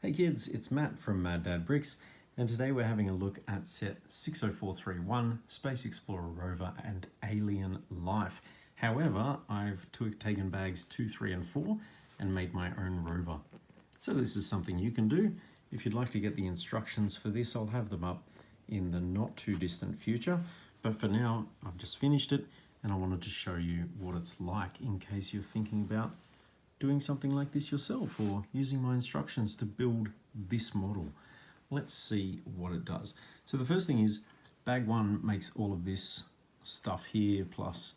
Hey kids, it's Matt from Mad Dad Bricks, and today we're having a look at set 60431, Space Explorer Rover and Alien Life. However, I've taken bags 2, 3 and 4 and made my own rover. So this is something you can do. If you'd like to get the instructions for this, I'll have them up in the not too distant future. But for now, I've just finished it and I wanted to show you what it's like in case you're thinking about doing something like this yourself or using my instructions to build this model. Let's see what it does. So the first thing is bag 1 makes all of this stuff here plus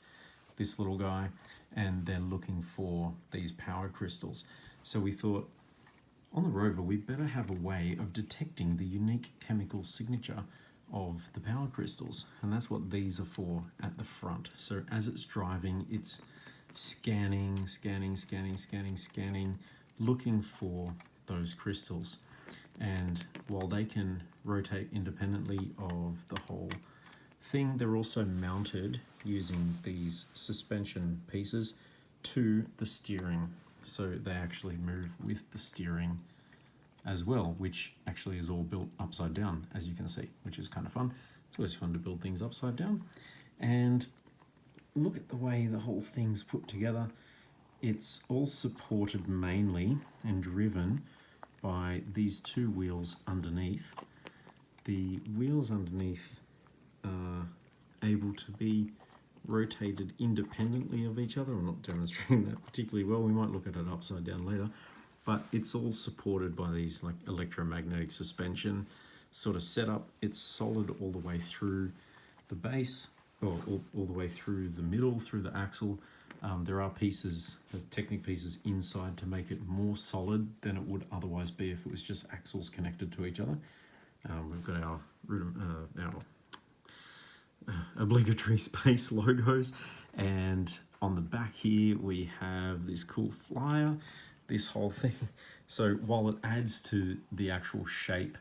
this little guy, and they're looking for these power crystals. So we thought on the rover we better have a way of detecting the unique chemical signature of the power crystals, and that's what these are for at the front. So as it's driving, it's scanning, looking for those crystals. And while they can rotate independently of the whole thing, they're also mounted using these suspension pieces to the steering. So they actually move with the steering as well, which actually is all built upside down, as you can see, which is kind of fun. It's always fun to build things upside down. And look at the way the whole thing's put together. It's all supported mainly and driven by these two wheels underneath. The wheels underneath are able to be rotated independently of each other. I'm not demonstrating that particularly well. We might look at it upside down later. But it's all supported by these like electromagnetic suspension sort of setup. It's solid all the way through the base, or all the way through the middle, through the axle. There are pieces, Technic pieces inside to make it more solid than it would otherwise be if it was just axles connected to each other. We've got our obligatory space logos, and on the back here we have this cool flyer, this whole thing. So while it adds to the actual shape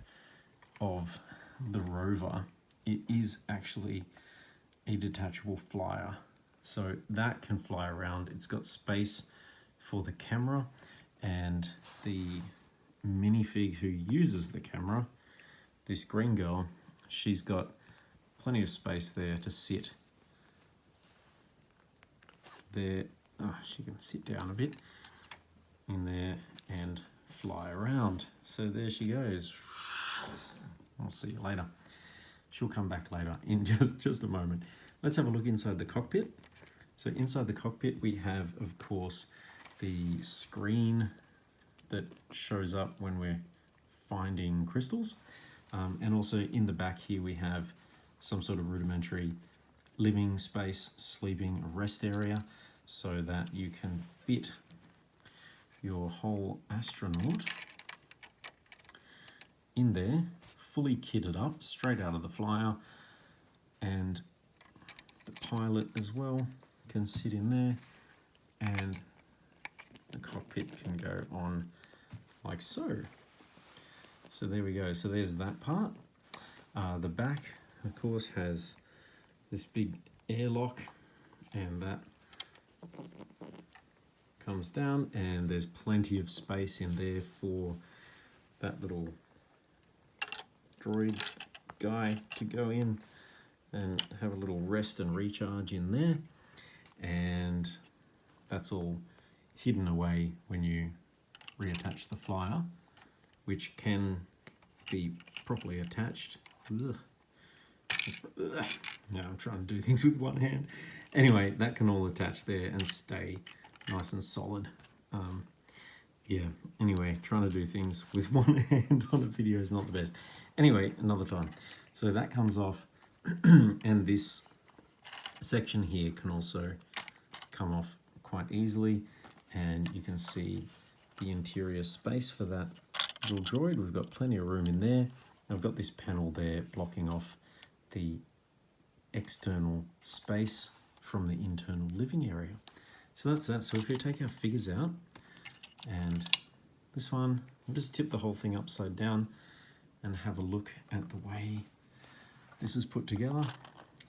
of the rover, it is actually a detachable flyer, so that can fly around. It's got space for the camera, and the minifig who uses the camera, this green girl, she's got plenty of space there to sit there. She can sit down a bit in there and fly around. So there she goes. I'll see you later. She'll come back later in just a moment. Let's have a look inside the cockpit. So inside the cockpit we have, of course, the screen that shows up when we're finding crystals. And also in the back here we have some sort of rudimentary living space, sleeping rest area, so that you can fit your whole astronaut in there, fully kitted up, straight out of the flyer. And the pilot as well can sit in there, and the cockpit can go on like so. So there we go. So there's that part. The back, of course, has this big airlock, and that comes down, and there's plenty of space in there for that little droid guy to go in and have a little rest and recharge in there. And that's all hidden away when you reattach the flyer, which can be properly attached. Ugh. Now I'm trying to do things with one hand. Anyway, that can all attach there and stay nice and solid. Yeah, anyway, trying to do things with one hand on a video is not the best. Anyway, another time. So that comes off, and this section here can also come off quite easily, and you can see the interior space for that little droid. We've got plenty of room in there. I've got this panel there blocking off the external space from the internal living area. So that's that. So if we take our figures out, and this one, I'll just tip the whole thing upside down and have a look at the way this is put together.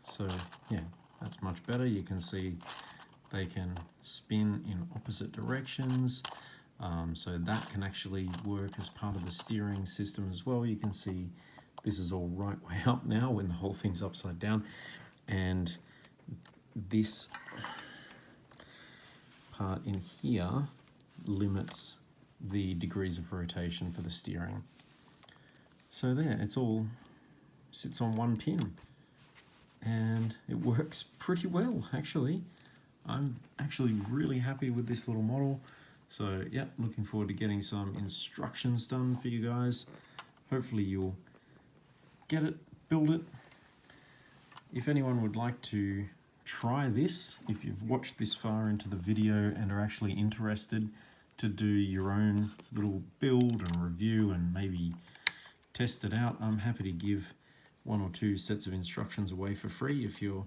So yeah, that's much better. You can see they can spin in opposite directions. So that can actually work as part of the steering system as well. You can see this is all right way up now when the whole thing's upside down, and this part in here limits the degrees of rotation for the steering. So there, it's all sits on one pin, and it works pretty well actually. I'm actually really happy with this little model. So yeah, looking forward to getting some instructions done for you guys. Hopefully you'll get it, build it. If anyone would like to try this, if you've watched this far into the video and are actually interested to do your own little build and review and maybe test it out, I'm happy to give 1 or 2 sets of instructions away for free if you're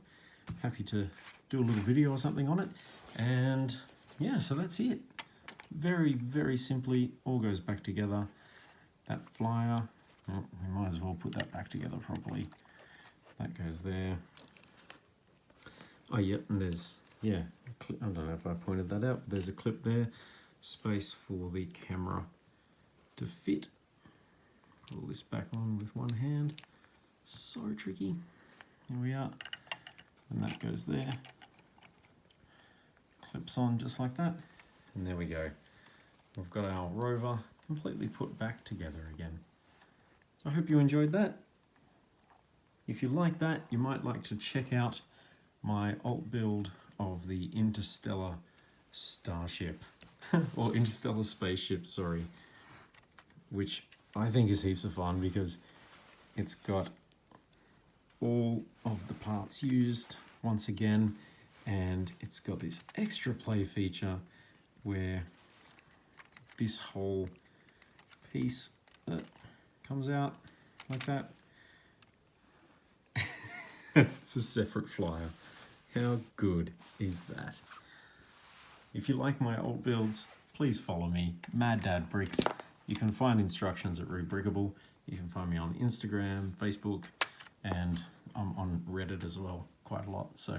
happy to do a little video or something on it. And yeah, so that's it. Very, very simply, all goes back together. That flyer, oh, we might as well put that back together properly. That goes there. Oh, yep, and there's, yeah, I don't know if I pointed that out, but there's a clip there. Space for the camera to fit. Pull this back on with one hand. So tricky. Here we are. And that goes there. Clips on just like that. And there we go. We've got our rover completely put back together again. I hope you enjoyed that. If you like that, you might like to check out my alt build of the Interstellar Starship. Or Interstellar Spaceship, sorry. Which I think is heaps of fun because it's got all of the parts used once again, and it's got this extra play feature where this whole piece comes out like that. It's a separate flyer. How good is that? If you like my old builds, please follow me, Mad Dad Bricks. You can find instructions at Rebrickable. You can find me on Instagram, Facebook, and I'm on Reddit as well, quite a lot. So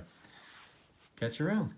catch you around.